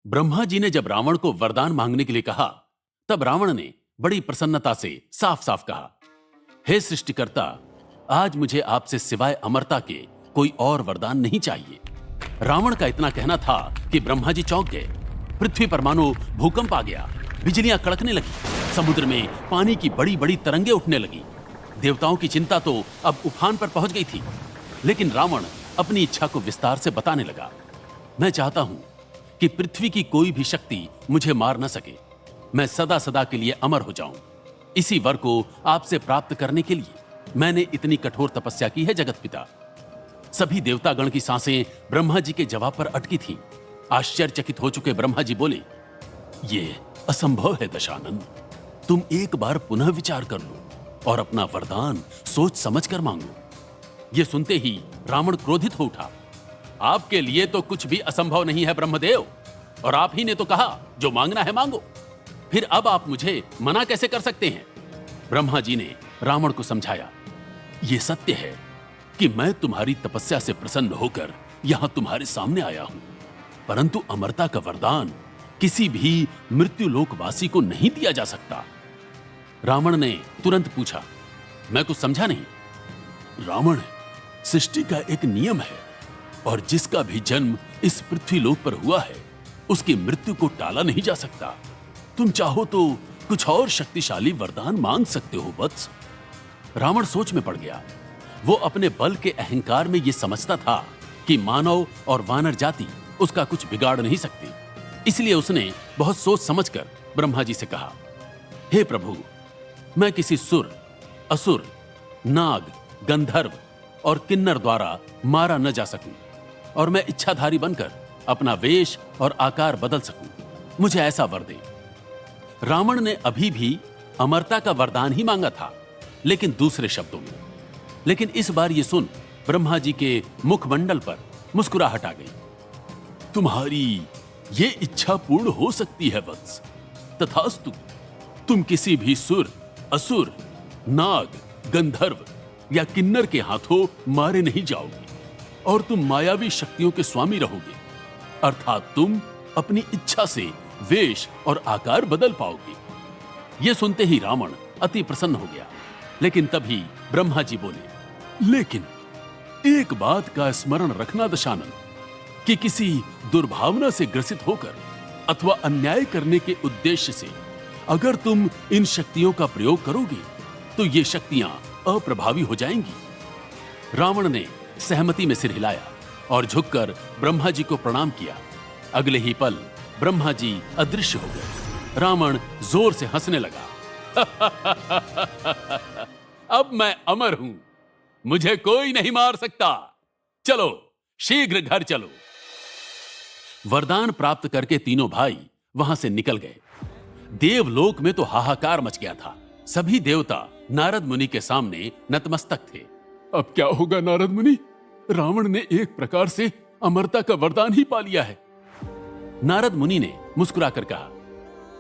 ब्रह्मा जी ने जब रावण को वरदान मांगने के लिए कहा, तब रावण ने बड़ी प्रसन्नता से साफ साफ कहा, हे सृष्टिकर्ता, आज मुझे आपसे सिवाय अमरता के कोई और वरदान नहीं चाहिए। रावण का इतना कहना था कि ब्रह्मा जी चौंक गए। पृथ्वी पर मानो भूकंप आ गया, बिजलियां कड़कने लगी, समुद्र में पानी की बड़ी बड़ी तरंगें उठने लगी। देवताओं की चिंता तो अब उफान पर पहुंच गई थी। लेकिन रावण अपनी इच्छा को विस्तार से बताने लगा। मैं चाहता हूं कि पृथ्वी की कोई भी शक्ति मुझे मार न सके। मैं सदा सदा के लिए अमर हो जाऊं। इसी वर को आपसे प्राप्त करने के लिए मैंने इतनी कठोर तपस्या की है जगत पिता। सभी देवतागण की सांसें ब्रह्मा जी के जवाब पर अटकी थीं। आश्चर्यचकित हो चुके ब्रह्मा जी बोले, ये असंभव है दशानन। तुम एक बार पुनः विचार कर लो और अपना वरदान सोच समझ कर मांगो। यह सुनते ही रावण क्रोधित हो उठा। आपके लिए तो कुछ भी असंभव नहीं है ब्रह्मदेव, और आप ही ने तो कहा जो मांगना है मांगो। फिर अब आप मुझे मना कैसे कर सकते हैं? ब्रह्मा जी ने रावण को समझाया, यह सत्य है कि मैं तुम्हारी तपस्या से प्रसन्न होकर यहां तुम्हारे सामने आया हूं, परंतु अमरता का वरदान किसी भी मृत्युलोकवासी को नहीं दिया जा सकता। रावण ने तुरंत पूछा, मैं कुछ समझा नहीं। रावण, सृष्टि का एक नियम है और जिसका भी जन्म इस पृथ्वीलोक पर हुआ है उसकी मृत्यु को टाला नहीं जा सकता। तुम चाहो तो कुछ और शक्तिशाली वरदान मांग सकते हो वत्स। रावण सोच में पड़ गया। वो अपने बल के अहंकार में यह समझता था कि मानव और वानर जाति उसका कुछ बिगाड़ नहीं सकती। इसलिए उसने बहुत सोच समझकर ब्रह्मा जी से कहा, हे प्रभु, मैं किसी सुर, असुर, नाग, गंधर्व और किन्नर द्वारा मारा न जा सकूं और मैं इच्छाधारी बनकर अपना वेश और आकार बदल सकूं। मुझे ऐसा वर दे। रावण ने अभी भी अमरता का वरदान ही मांगा था, लेकिन दूसरे शब्दों में। लेकिन इस बार यह सुन ब्रह्मा जी के मुखमंडल पर मुस्कुराहट आ गई। तुम्हारी ये इच्छा पूर्ण हो सकती है वत्स। तथास्तु, तुम किसी भी सुर, असुर, नाग, गंधर्व या किन्नर के हाथों मारे नहीं जाओगे और तुम मायावी शक्तियों के स्वामी रहोगे, अर्थात तुम अपनी इच्छा से वेश और आकार बदल पाओगे। यह सुनते ही रावण अति प्रसन्न हो गया। लेकिन तभी ब्रह्मा जी बोले, लेकिन एक बात का स्मरण रखना दशानन, कि किसी दुर्भावना से ग्रसित होकर अथवा अन्याय करने के उद्देश्य से अगर तुम इन शक्तियों का प्रयोग करोगे तो ये शक्तियां अप्रभावी हो जाएंगी। रावण ने सहमति में सिर हिलाया और झुककर ब्रह्मा जी को प्रणाम किया। अगले ही पल ब्रह्मा जी अदृश्य हो गए। रावण जोर से हंसने लगा। अब मैं अमर हूं, मुझे कोई नहीं मार सकता। चलो शीघ्र घर चलो। वरदान प्राप्त करके तीनों भाई वहां से निकल गए। देवलोक में तो हाहाकार मच गया था। सभी देवता नारद मुनि के सामने नतमस्तक थे। अब क्या होगा नारद मुनि? रावण ने एक प्रकार से अमरता का वरदान ही पा लिया है। नारद मुनि ने मुस्कुराकर कहा,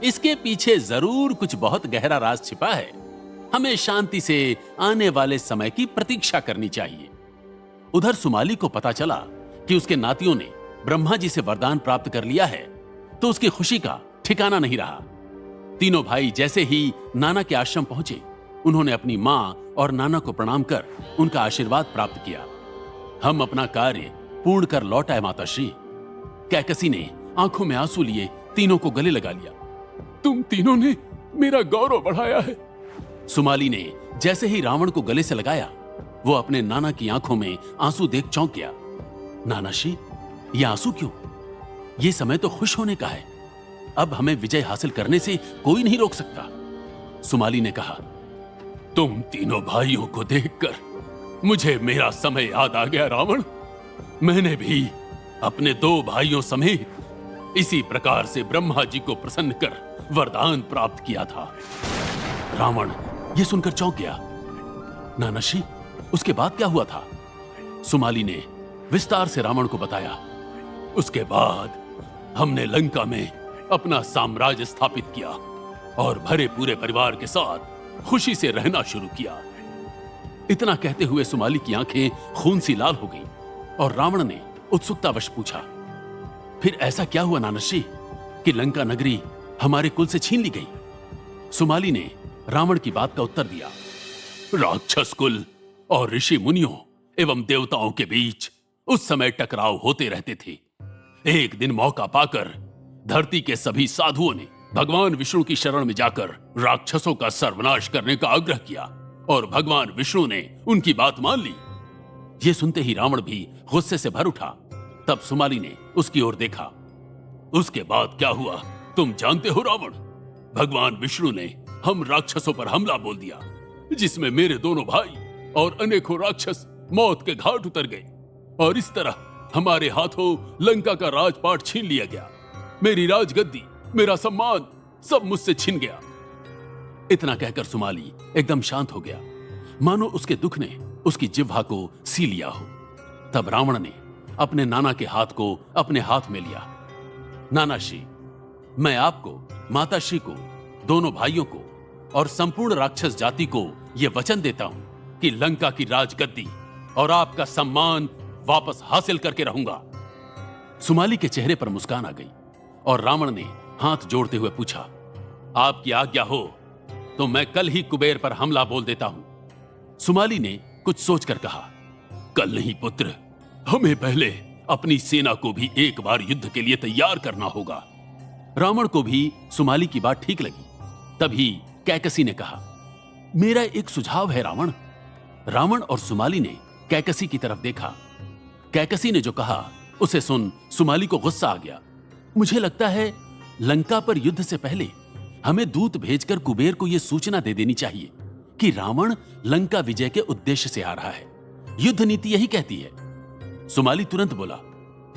इसके पीछे जरूर कुछ बहुत गहरा राज छिपा है। हमें शांति से आने वाले समय की प्रतीक्षा करनी चाहिए। उधर सुमाली को पता चला कि उसके नातियों ने ब्रह्मा जी से वरदान प्राप्त कर लिया है, तो उसकी खुशी का ठिकाना नहीं रहा। तीनों भाई जैसे ही नाना के आश्रम पहुंचे, उन्होंने अपनी मां और नाना को प्रणाम कर उनका आशीर्वाद प्राप्त किया। हम अपना कार्य पूर्ण कर लौट आए माताश्री। कैकसी ने आंखों में आंसू लिए तीनों को गले लगा लिया। तुम तीनों ने मेरा गौरव बढ़ाया है। सुमाली ने जैसे ही रावण को गले से लगाया, वो अपने नाना की आंखों में आंसू देख चौंक गया। नानाश्री, ये आंसू क्यों? ये समय तो खुश होने का है। अब हमें विजय हासिल करने से कोई नहीं रोक सकता। सुमाली ने कहा, तुम तीनों भाइयों को देखकर मुझे मेरा समय याद आ गया रावण। मैंने भी अपने दो भाइयों समेत इसी प्रकार से ब्रह्मा जी को प्रसन्न कर वरदान प्राप्त किया था। रावण यह सुनकर चौंक गया। नानाश्री, उसके बाद क्या हुआ था? सुमाली ने विस्तार से रावण को बताया। उसके बाद हमने लंका में अपना साम्राज्य स्थापित किया और भरे पूरे परिवार के साथ खुशी से रहना शुरू किया। इतना कहते हुए सुमाली की आंखें खून सी लाल हो गईं और रावण ने उत्सुकतावश पूछा, फिर ऐसा क्या हुआ नानाश्री? कि लंका नगरी हमारे कुल से छीन ली गई। सुमाली ने रावण की बात का उत्तर दिया, राक्षस कुल और ऋषि मुनियों एवं देवताओं के बीच उस समय टकराव होते रहते थे। एक दिन मौका पाकर धरती के सभी साधुओं ने भगवान विष्णु की शरण में जाकर राक्षसों का सर्वनाश करने का आग्रह किया और भगवान विष्णु ने उनकी बात मान ली। यह सुनते ही रावण भी गुस्से से भर उठा। तब सुमाली ने उसकी ओर देखा। उसके बाद क्या हुआ तुम जानते हो रावण? भगवान विष्णु ने हम राक्षसों पर हमला बोल दिया, जिसमें मेरे दोनों भाई और अनेकों राक्षस मौत के घाट उतर गए और इस तरह हमारे हाथों लंका का राजपाट छीन लिया गया। मेरी राजगद्दी, मेरा सम्मान सब मुझसे छिन गया। इतना कहकर सुमाली एकदम शांत हो गया, मानो उसके दुख ने उसकी जिह्वा को सी लिया हो। तब रावण ने अपने नाना के हाथ को अपने हाथ में लिया। नाना श्री, मैं आपको, माता श्री को, दोनों भाइयों को और संपूर्ण राक्षस जाति को यह वचन देता हूं कि लंका की राजगद्दी और आपका सम्मान वापस हासिल करके रहूंगा। सुमाली के चेहरे पर मुस्कान आ गई और रावण ने हाथ जोड़ते हुए पूछा, आपकी आज्ञा हो तो मैं कल ही कुबेर पर हमला बोल देता हूं। सुमाली ने कुछ सोचकर कहा, कल नहीं पुत्र, हमें पहले अपनी सेना को भी एक बार युद्ध के लिए तैयार करना होगा। रावण को भी सुमाली की बात ठीक लगी। तभी कैकसी ने कहा, मेरा एक सुझाव है रावण। रावण और सुमाली ने कैकसी की तरफ देखा। कैकसी ने जो कहा उसे सुन सुमाली को गुस्सा आ गया। मुझे लगता है लंका पर युद्ध से पहले हमें दूत भेजकर कुबेर को यह सूचना दे देनी चाहिए कि रावण लंका विजय के उद्देश्य से आ रहा है। युद्ध नीति यही कहती है। सुमाली तुरंत बोला,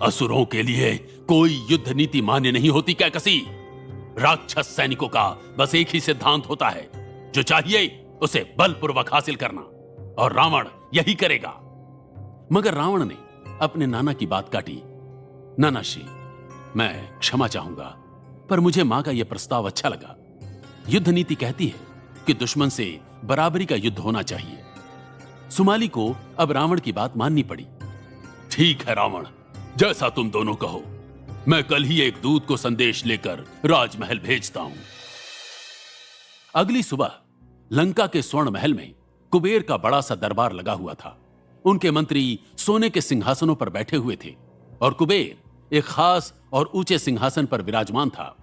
असुरों के लिए कोई युद्ध नीति मान्य नहीं होती कैकसी। राक्षस सैनिकों का बस एक ही सिद्धांत होता है, जो चाहिए उसे बलपूर्वक हासिल करना, और रावण यही करेगा। मगर रावण ने अपने नाना की बात काटी। नाना श्री, मैं क्षमा चाहूंगा, पर मुझे मां का यह प्रस्ताव अच्छा लगा। युद्ध नीति कहती है कि दुश्मन से बराबरी का युद्ध होना चाहिए। सुमाली को अब रावण की बात माननी पड़ी। ठीक है रावण, जैसा तुम दोनों कहो। मैं कल ही एक दूत को संदेश लेकर राजमहल भेजता हूं। अगली सुबह लंका के स्वर्ण महल में कुबेर का बड़ा सा दरबार लगा हुआ था। उनके मंत्री सोने के सिंहासनों पर बैठे हुए थे और कुबेर एक खास और ऊंचे सिंहासन पर विराजमान था।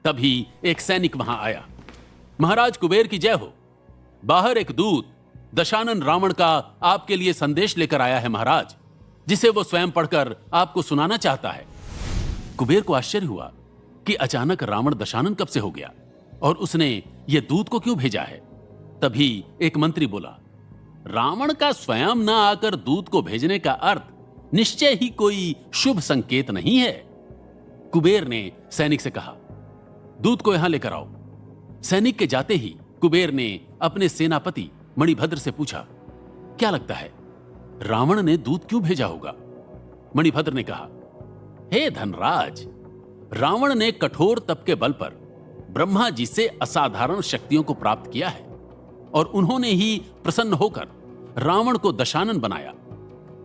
तभी एक सैनिक वहां आया। महाराज कुबेर की जय हो। बाहर एक दूत दशानन रावण का आपके लिए संदेश लेकर आया है महाराज, जिसे वो स्वयं पढ़कर आपको सुनाना चाहता है। कुबेर को आश्चर्य हुआ कि अचानक रावण दशानन कब से हो गया और उसने ये दूत को क्यों भेजा है। तभी एक मंत्री बोला, रावण का स्वयं न आकर दूत को भेजने का अर्थ निश्चय ही कोई शुभ संकेत नहीं है। कुबेर ने सैनिक से कहा, दूत को यहां लेकर आओ। सैनिक के जाते ही कुबेर ने अपने सेनापति मणिभद्र से पूछा, क्या लगता है रावण ने दूत क्यों भेजा होगा? मणिभद्र ने कहा, हे धनराज, रावण ने कठोर तप के बल पर ब्रह्मा जी से असाधारण शक्तियों को प्राप्त किया है और उन्होंने ही प्रसन्न होकर रावण को दशानन बनाया।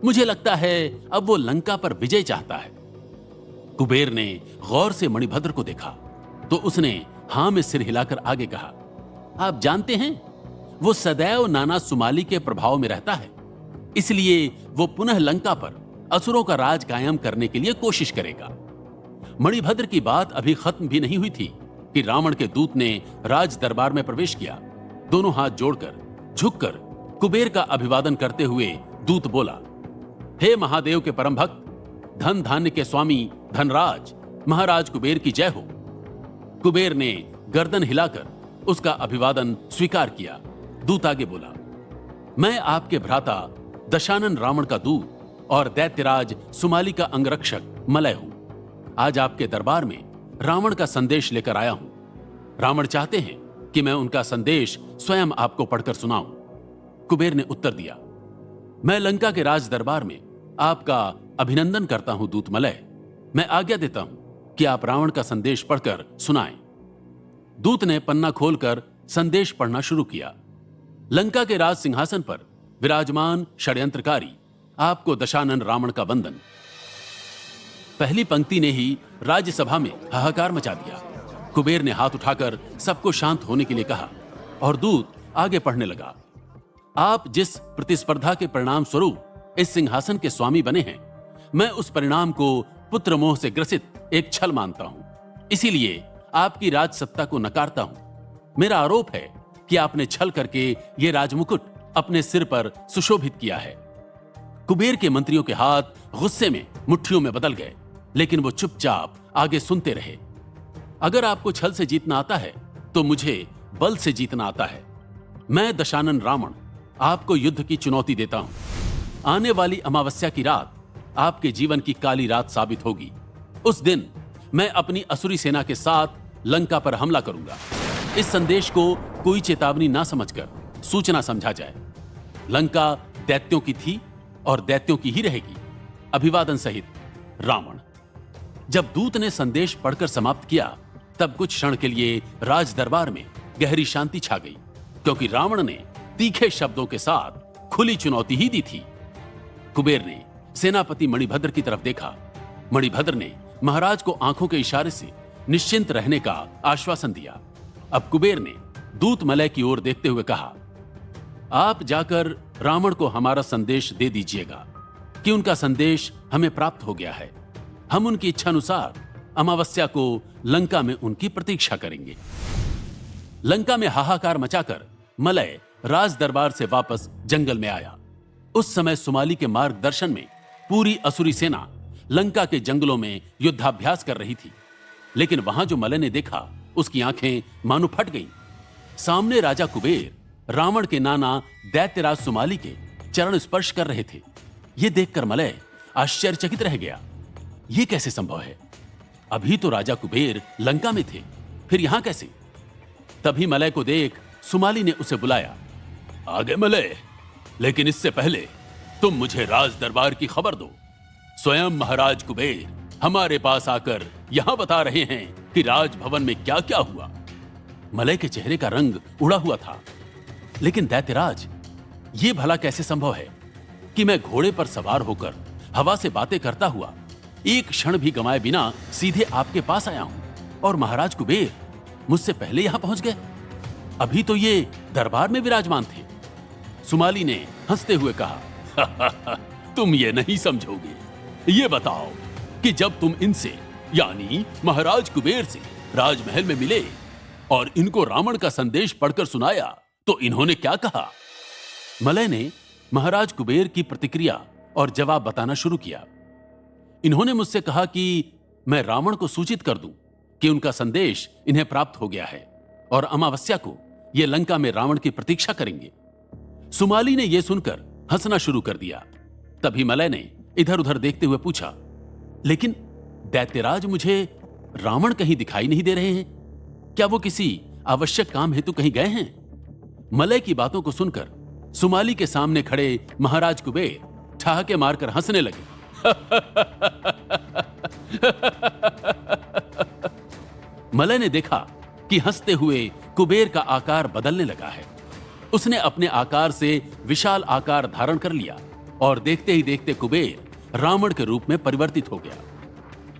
मुझे लगता है अब वो लंका पर विजय चाहता है। कुबेर ने गौर से मणिभद्र को देखा तो उसने हां में सिर हिलाकर आगे कहा, आप जानते हैं वो सदैव नाना सुमाली के प्रभाव में रहता है, इसलिए वो पुनः लंका पर असुरों का राज कायम करने के लिए कोशिश करेगा। मणिभद्र की बात अभी खत्म भी नहीं हुई थी कि रावण के दूत ने राज दरबार में प्रवेश किया। दोनों हाथ जोड़कर झुककर कुबेर का अभिवादन करते हुए दूत बोला, हे महादेव के परम भक्त, धन धान्य के स्वामी धनराज, महाराज कुबेर की जय हो। कुबेर ने गर्दन हिलाकर उसका अभिवादन स्वीकार किया। दूत आगे बोला, मैं आपके भ्राता दशानन रावण का दूत और दैत्यराज सुमाली का अंगरक्षक मलय हूं। आज आपके दरबार में रावण का संदेश लेकर आया हूं। रावण चाहते हैं कि मैं उनका संदेश स्वयं आपको पढ़कर सुनाऊं। कुबेर ने उत्तर दिया, मैं लंका के राज दरबार में आपका अभिनंदन करता हूं दूत मलय। मैं आज्ञा देता हूं कि आप रावण का संदेश पढ़कर सुनाएं। दूत ने पन्ना खोलकर संदेश पढ़ना शुरू किया। लंका के राज सिंहासन पर विराजमान षड्यंत्रकारी, आपको दशानन रावण का वंदन। पहली पंक्ति ने ही राज्यसभा में हाहाकार मचा दिया। कुबेर ने हाथ उठाकर सबको शांत होने के लिए कहा और दूत आगे पढ़ने लगा। आप जिस प्रतिस्पर्धा के परिणाम स्वरूप इस सिंहासन के स्वामी बने हैं, मैं उस परिणाम को पुत्र मोह से ग्रसित एक छल मानता हूं। इसीलिए आपकी राज सत्ता को नकारता हूं। मेरा आरोप है कि आपने छल करके यह राजमुकुट अपने सिर पर सुशोभित किया है। कुबेर के मंत्रियों के हाथ गुस्से में मुट्ठियों में बदल गए, लेकिन वो चुपचाप आगे सुनते रहे। अगर आपको छल से जीतना आता है तो मुझे बल से जीतना आता है। मैं दशानन रावण आपको युद्ध की चुनौती देता हूं। आने वाली अमावस्या की रात आपके जीवन की काली रात साबित होगी। उस दिन मैं अपनी असुरी सेना के साथ लंका पर हमला करूंगा। इस संदेश को कोई चेतावनी ना समझकर सूचना समझा जाए। लंका दैत्यों की थी और दैत्यों की ही रहेगी। अभिवादन सहित रावण। जब दूत ने संदेश पढ़कर समाप्त किया, तब कुछ क्षण के लिए राज दरबार में गहरी शांति छा गई, क्योंकि रावण ने तीखे शब्दों के साथ खुली चुनौती ही दी थी। कुबेर ने सेनापति मणिभद्र की तरफ देखा। मणिभद्र ने महाराज को आंखों के इशारे से निश्चिंत रहने का आश्वासन दिया। अब कुबेर ने दूत मलय की ओर देखते हुए कहा, आप जाकर रावण को हमारा संदेश दे दीजिएगा कि उनका संदेश हमें प्राप्त हो गया है। हम उनकी इच्छा अनुसार अमावस्या को लंका में उनकी प्रतीक्षा करेंगे। लंका में हाहाकार मचाकर मलय राज दरबार से वापस जंगल में आया। उस समय सुमाली के मार्गदर्शन में पूरी असुरी सेना लंका के जंगलों में युद्धाभ्यास कर रही थी। लेकिन वहां जो मलय ने देखा, उसकी आंखें मानो फट गईं। सामने राजा कुबेर रावण के नाना दैत्यराज सुमाली के चरण स्पर्श कर रहे थे। यह देखकर मलय आश्चर्यचकित रह गया। यह कैसे संभव है? अभी तो राजा कुबेर लंका में थे, फिर यहां कैसे? तभी मलय को देख सुमाली ने उसे बुलाया। आगे मलय, लेकिन इससे पहले तुम मुझे राज दरबार की खबर दो। स्वयं महाराज कुबेर हमारे पास आकर यहां बता रहे हैं कि राजभवन में क्या क्या हुआ। मलय के चेहरे का रंग उड़ा हुआ था। लेकिन दैत्यराज, यह भला कैसे संभव है कि मैं घोड़े पर सवार होकर हवा से बातें करता हुआ एक क्षण भी गंवाए बिना सीधे आपके पास आया हूं, और महाराज कुबेर मुझसे पहले यहां पहुंच गए? अभी तो ये दरबार में विराजमान थे। सुमाली ने हंसते हुए कहा, तुम ये नहीं समझोगे। ये बताओ कि जब तुम इनसे यानी महाराज कुबेर से राजमहल में मिले और इनको रावण का संदेश पढ़कर सुनाया, तो इन्होंने क्या कहा? मलय ने महाराज कुबेर की प्रतिक्रिया और जवाब बताना शुरू किया। इन्होंने मुझसे कहा कि मैं रावण को सूचित कर दूं कि उनका संदेश इन्हें प्राप्त हो गया है और अमावस्या को ये लंका में रावण की प्रतीक्षा करेंगे। सुमाली ने यह सुनकर हंसना शुरू कर दिया। तभी मलय ने इधर उधर देखते हुए पूछा, लेकिन दैत्यराज, मुझे रावण कहीं दिखाई नहीं दे रहे हैं। क्या वो किसी आवश्यक काम हेतु कहीं गए हैं? मलय की बातों को सुनकर सुमाली के सामने खड़े महाराज कुबेर ठहाके मारकर हंसने लगे। मलय ने देखा कि हंसते हुए कुबेर का आकार बदलने लगा है। उसने अपने आकार से विशाल आकार धारण कर लिया और देखते ही देखते कुबेर रावण के रूप में परिवर्तित हो गया।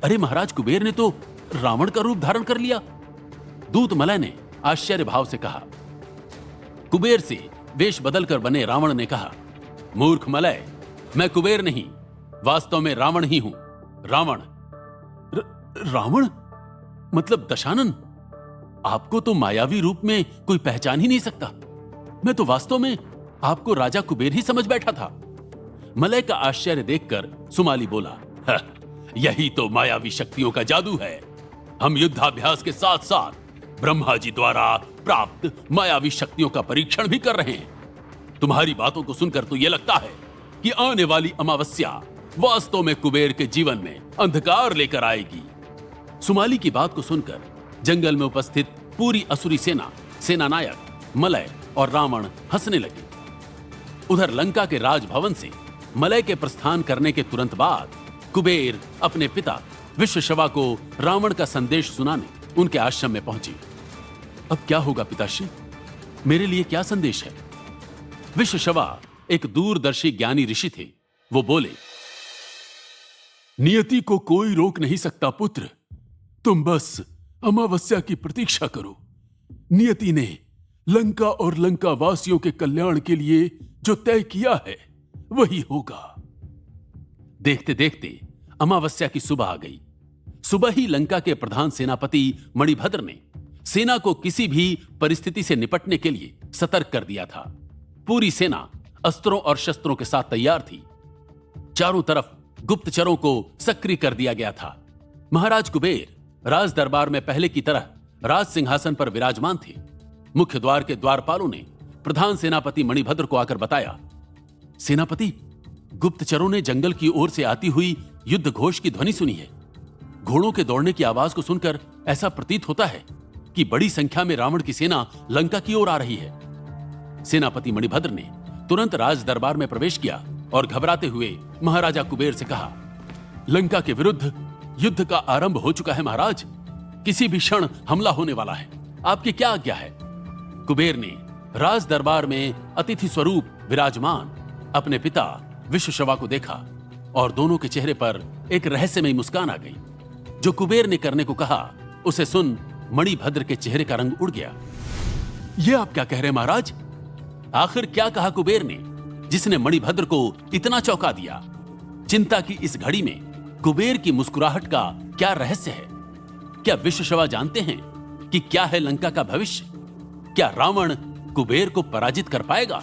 अरे, महाराज कुबेर ने तो रावण का रूप धारण कर लिया। दूत मलय ने आश्चर्य भाव से कहा। कुबेर से वेश बदलकर बने रावण ने कहा, मूर्ख मलय, मैं कुबेर नहीं, वास्तव में रावण ही हूं। रावण? रावण मतलब दशानन? आपको तो मायावी रूप में कोई पहचान ही नहीं सकता। मैं तो वास्तव में आपको राजा कुबेर ही समझ बैठा था। मलय का आश्चर्य देखकर सुमाली बोला, यही तो मायावी शक्तियों का जादू है। हम युद्धाभ्यास के साथ साथ ब्रह्मा जी द्वारा प्राप्त मायावी शक्तियों का परीक्षण भी कर रहे हैं। तुम्हारी बातों को सुनकर तो यह लगता है कि आने वाली अमावस्या वास्तव में कुबेर के जीवन में अंधकार लेकर आएगी। सुमाली की बात को सुनकर जंगल में उपस्थित पूरी असुरी सेना, सेनानायक मलय और रावण हंसने लगे। उधर लंका के राजभवन से मलय के प्रस्थान करने के तुरंत बाद कुबेर अपने पिता विश्वशवा को रावण का संदेश सुनाने उनके आश्रम में पहुंचे। अब क्या होगा पिताश्री? मेरे लिए क्या संदेश है? विश्वशवा एक दूरदर्शी ज्ञानी ऋषि थे। वो बोले, नियति को कोई रोक नहीं सकता पुत्र। तुम बस अमावस्या की प्रतीक्षा करो। नियति ने लंका और लंका वासियों के कल्याण के लिए जो तय किया है वही होगा। देखते देखते अमावस्या की सुबह आ गई। सुबह ही लंका के प्रधान सेनापति मणिभद्र ने सेना को किसी भी परिस्थिति से निपटने के लिए सतर्क कर दिया था। पूरी सेना अस्त्रों और शस्त्रों के साथ तैयार थी। चारों तरफ गुप्तचरों को सक्रिय कर दिया गया था। महाराज कुबेर राज दरबार में पहले की तरह राज सिंहासन पर विराजमान थे। मुख्य द्वार के द्वारपालों ने प्रधान सेनापति मणिभद्र को आकर बताया, सेनापति, गुप्तचरों ने जंगल की ओर से आती हुई युद्ध घोष की ध्वनि सुनी है। घोड़ों के दौड़ने की आवाज को सुनकर ऐसा प्रतीत होता है कि बड़ी संख्या में रावण की सेना लंका की ओर आ रही है। सेनापति मणिभद्र ने तुरंत राज दरबार में प्रवेश किया और घबराते हुए महाराजा कुबेर से कहा, लंका के विरुद्ध युद्ध का आरंभ हो चुका है महाराज। किसी भी क्षण हमला होने वाला है। आपकी क्या आज्ञा है? कुबेर ने राज दरबार में अतिथि स्वरूप विराजमान अपने पिता विश्वश्रवा को देखा और दोनों के चेहरे पर एक रहस्यमयी मुस्कान आ गई। जो कुबेर ने करने को कहा उसे सुन मणिभद्र के चेहरे का रंग उड़ गया। यह आप क्या कह रहे हैं महाराज? आखिर क्या कहा कुबेर ने जिसने मणिभद्र को इतना चौंका दिया? चिंता की इस घड़ी में कुबेर की मुस्कुराहट का क्या रहस्य है? क्या विश्वश्रवा जानते हैं कि क्या है लंका का भविष्य? क्या रावण कुबेर को पराजित कर पाएगा?